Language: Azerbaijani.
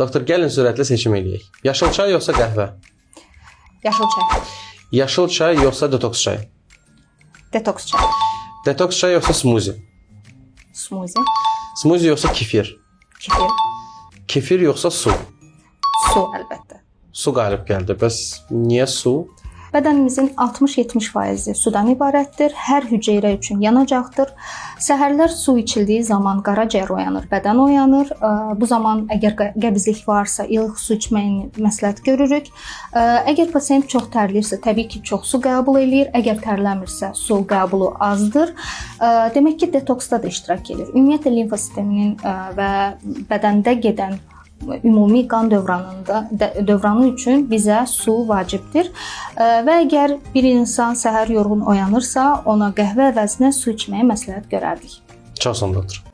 Doktor, gəlin sürətlə seçim eləyək. Yaşıl çay yoxsa qəhvə? Yaşıl çay. Yaşıl çay yoxsa detoks çay? Detoks çay. Detoks çay yoxsa smuzi? Smuzi. Smuzi yoxsa kefir? Kefir. Kefir yoxsa su? Su əlbəttə. Su qalib gəldi. Bəs niyə su? Bədənimizin 60-70% sudan ibarətdir. Hər hüceyrə üçün yanacaqdır. Səhərlər su içildiyi zaman qaraciyər oyanır, bədən oyanır. Bu zaman əgər qəbizlik varsa, ilıq su içməyini məsləhət görürük. Əgər pasiyent çox tərləyirsə, təbii ki, çox su qəbul eləyir. Əgər tərləmirsə, su qəbulu azdır. Demək ki, detoksda da iştirak edir. Ümumiyyətlə limfa sisteminin və bədəndə gedən ümumi qan dövranı üçün bizə su vacibdir və əgər bir insan səhər yorğun oyanırsa, ona qəhvə əvəzinə su içməyi məsləhət görərdik. Çox sağ olun doktor.